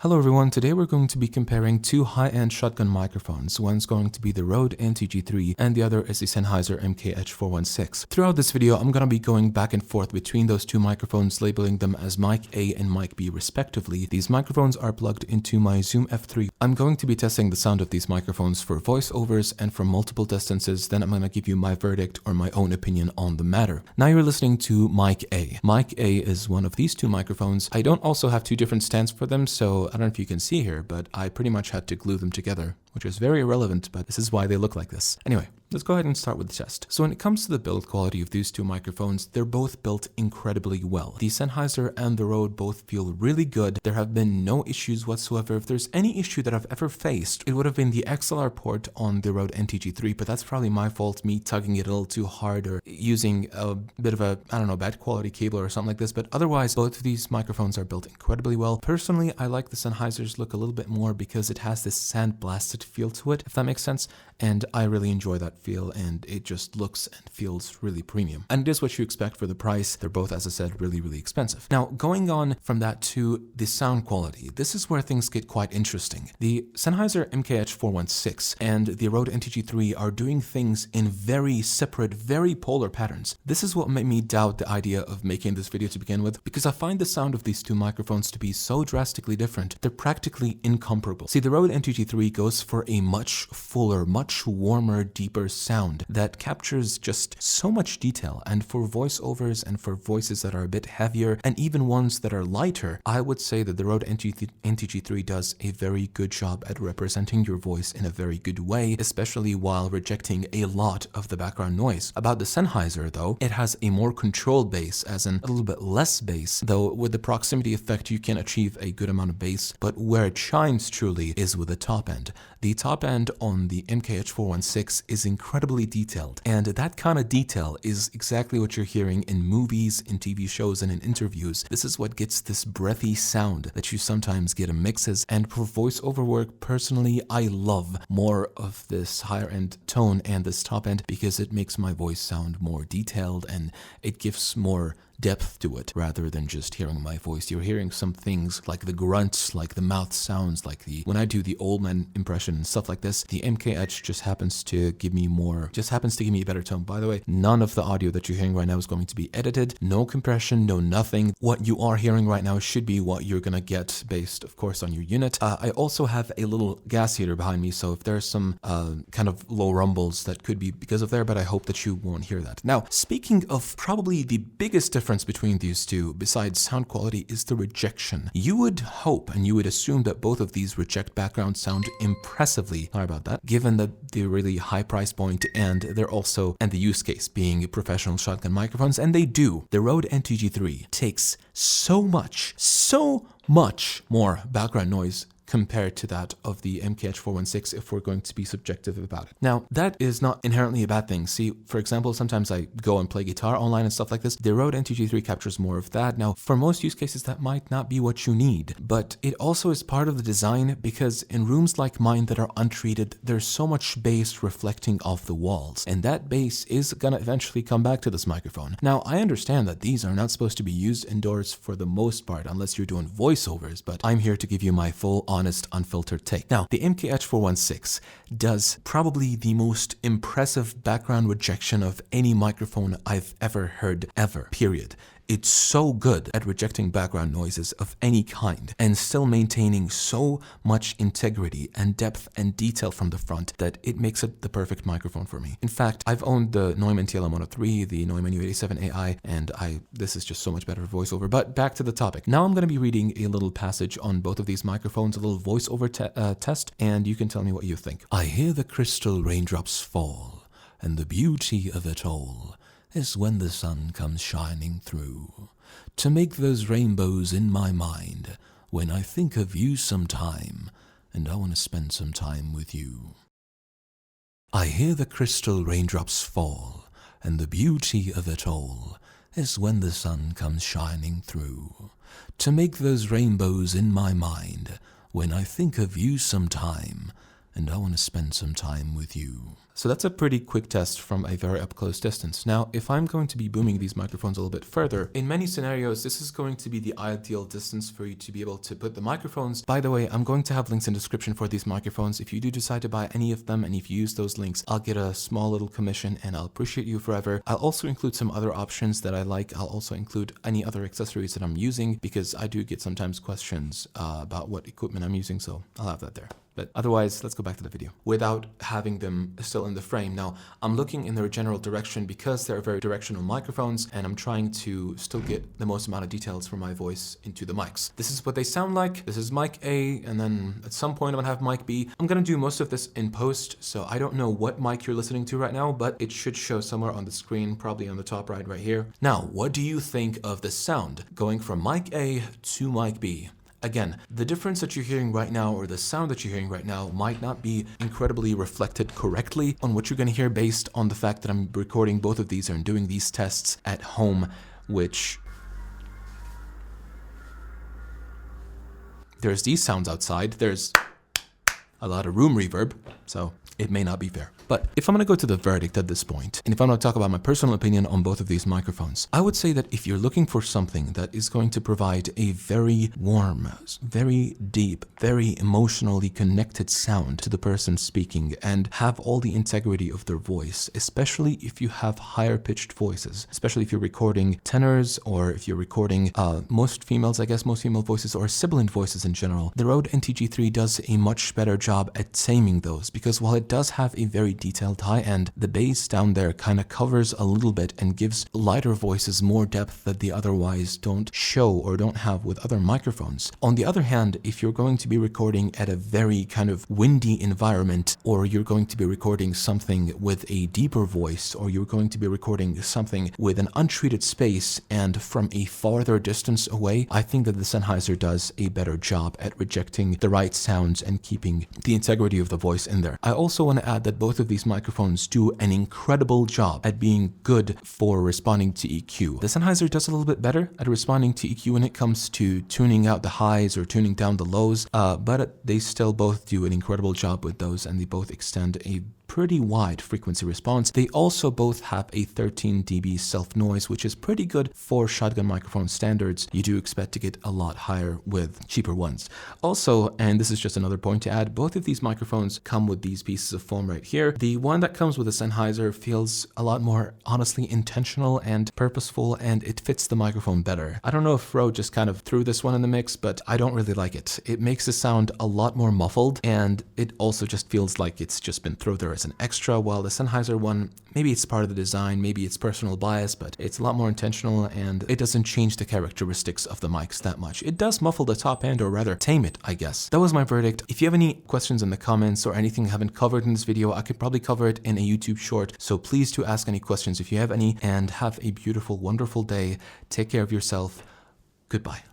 Hello everyone, today we're going to be comparing two high-end shotgun microphones. One's going to be the RODE NTG3 and the other is the Sennheiser MKH416. Throughout this video, I'm going to be going back and forth between those two microphones, labeling them as mic A and mic B respectively. These microphones are plugged into my Zoom F3. I'm going to be testing the sound of these microphones for voiceovers and from multiple distances, then I'm going to give you my verdict or my own opinion on the matter. Now you're listening to mic A. Mic A is one of these two microphones. I don't also have two different stands for them, so I don't know if you can see here, but I pretty much had to glue them together, which is very irrelevant, but this is why they look like this. Anyway, let's go ahead and start with the test. So when it comes to the build quality of these two microphones, they're both built incredibly well. The Sennheiser and the RODE both feel really good. There have been no issues whatsoever. If there's any issue that I've ever faced, it would have been the XLR port on the RODE NTG3, but that's probably my fault, me tugging it a little too hard or using a bit of a, bad quality cable or something like this. But otherwise, both of these microphones are built incredibly well. Personally, I like the Sennheiser's look a little bit more because it has this sandblasted feel to it, if that makes sense. And I really enjoy that feel, and it just looks and feels really premium. And it is what you expect for the price. They're both, as I said, really, really expensive. Now, going on from that to the sound quality, this is where things get quite interesting. The Sennheiser MKH416 and the RODE NTG3 are doing things in very separate, very polar patterns. This is what made me doubt the idea of making this video to begin with, because I find the sound of these two microphones to be so drastically different, they're practically incomparable. See, the RODE NTG3 goes for a much fuller, much warmer, deeper sound that captures just so much detail, and for voiceovers and for voices that are a bit heavier and even ones that are lighter, I would say that the RODE NTG3 does a very good job at representing your voice in a very good way, especially while rejecting a lot of the background noise. About the Sennheiser though, it has a more controlled bass, as in a little bit less bass, though with the proximity effect you can achieve a good amount of bass, but where it shines truly is with the top end. The top end on the MKH416 is incredibly detailed, and that kind of detail is exactly what you're hearing in movies, in TV shows, and in interviews. This is what gets this breathy sound that you sometimes get in mixes, and for voiceover work, personally, I love more of this higher end tone and this top end because it makes my voice sound more detailed and it gives more depth to it rather than just hearing my voice. You're hearing some things like the grunts, like the mouth sounds, like when I do the old man impression and stuff like this. The MKH just happens to give me a better tone. By the way, none of the audio that you're hearing right now is going to be edited. No compression, no nothing. What you are hearing right now should be what you're gonna get based, of course, on your unit. I also have a little gas heater behind me, so if there's some kind of low rumbles, that could be because of there, but I hope that you won't hear that. Now, speaking of probably the biggest difference between these two, besides sound quality, is the rejection. You would hope and you would assume that both of these reject background sound impressively, sorry about that, given that they're really high price point and they're also, and the use case being professional shotgun microphones, and they do. The RODE NTG3 takes so much more background noise compared to that of the MKH416 if we're going to be subjective about it. Now, that is not inherently a bad thing. See, for example, sometimes I go and play guitar online and stuff like this. The RODE NTG3 captures more of that. Now, for most use cases, that might not be what you need, but it also is part of the design because in rooms like mine that are untreated, there's so much bass reflecting off the walls, and that bass is gonna eventually come back to this microphone. Now, I understand that these are not supposed to be used indoors for the most part, unless you're doing voiceovers, but I'm here to give you my full, honest, unfiltered take. Now, the MKH416 does probably the most impressive background rejection of any microphone I've ever heard, ever, period. It's so good at rejecting background noises of any kind and still maintaining so much integrity and depth and detail from the front that it makes it the perfect microphone for me. In fact, I've owned the Neumann TLM103, the Neumann U87 AI, and this is just so much better for voiceover. But back to the topic. Now I'm going to be reading a little passage on both of these microphones, a little voiceover test, and you can tell me what you think. I hear the crystal raindrops fall, and the beauty of it all is when the sun comes shining through, to make those rainbows in my mind when I think of you sometime, and I want to spend some time with you. I hear the crystal raindrops fall, and the beauty of it all is when the sun comes shining through, to make those rainbows in my mind when I think of you sometime, and I want to spend some time with you. So that's a pretty quick test from a very up close distance. Now, if I'm going to be booming these microphones a little bit further, in many scenarios, this is going to be the ideal distance for you to be able to put the microphones. By the way, I'm going to have links in the description for these microphones. If you do decide to buy any of them, and if you use those links, I'll get a small little commission and I'll appreciate you forever. I'll also include some other options that I like. I'll also include any other accessories that I'm using, because I do get sometimes questions about what equipment I'm using, so I'll have that there. But otherwise, let's go back to the video without having them still in the frame. Now, I'm looking in their general direction because they're very directional microphones, and I'm trying to still get the most amount of details from my voice into the mics. This is what they sound like. This is mic A, and then at some point I'm gonna have mic B. I'm gonna do most of this in post, so I don't know what mic you're listening to right now, but it should show somewhere on the screen, probably on the top right here. Now, what do you think of the sound going from mic A to mic B? Again, the difference that you're hearing right now, or the sound that you're hearing right now, might not be incredibly reflected correctly on what you're going to hear based on the fact that I'm recording both of these and doing these tests at home, which there's these sounds outside, there's a lot of room reverb, so it may not be fair. But if I'm going to go to the verdict at this point, and if I'm going to talk about my personal opinion on both of these microphones, I would say that if you're looking for something that is going to provide a very warm, very deep, very emotionally connected sound to the person speaking and have all the integrity of their voice, especially if you have higher pitched voices, especially if you're recording tenors, or if you're recording most female voices, or sibilant voices in general, the RODE NTG3 does a much better job at taming those, because while it does have a very detailed high end, the bass down there kind of covers a little bit and gives lighter voices more depth that they otherwise don't show or don't have with other microphones. On the other hand, if you're going to be recording at a very kind of windy environment, or you're going to be recording something with a deeper voice, or you're going to be recording something with an untreated space and from a farther distance away, I think that the Sennheiser does a better job at rejecting the right sounds and keeping the integrity of the voice in there. I also want to add that both of these microphones do an incredible job at being good for responding to EQ. The Sennheiser does a little bit better at responding to EQ when it comes to tuning out the highs or tuning down the lows, but they still both do an incredible job with those, and they both extend a pretty wide frequency response. They also both have a 13 dB self noise, which is pretty good for shotgun microphone standards. You do expect to get a lot higher with cheaper ones. Also, and this is just another point to add, both of these microphones come with these pieces of foam right here. The one that comes with the Sennheiser feels a lot more honestly intentional and purposeful, and it fits the microphone better. I don't know if RODE just kind of threw this one in the mix, but I don't really like it. It makes the sound a lot more muffled, and it also just feels like it's just been thrown there as an extra, while the Sennheiser one, maybe it's part of the design, maybe it's personal bias, but it's a lot more intentional, and it doesn't change the characteristics of the mics that much. It does muffle the top end, or rather tame it, I guess. That was my verdict. If you have any questions in the comments or anything I haven't covered in this video, I could probably cover it in a YouTube short, so please do ask any questions if you have any, and have a beautiful, wonderful day. Take care of yourself. Goodbye.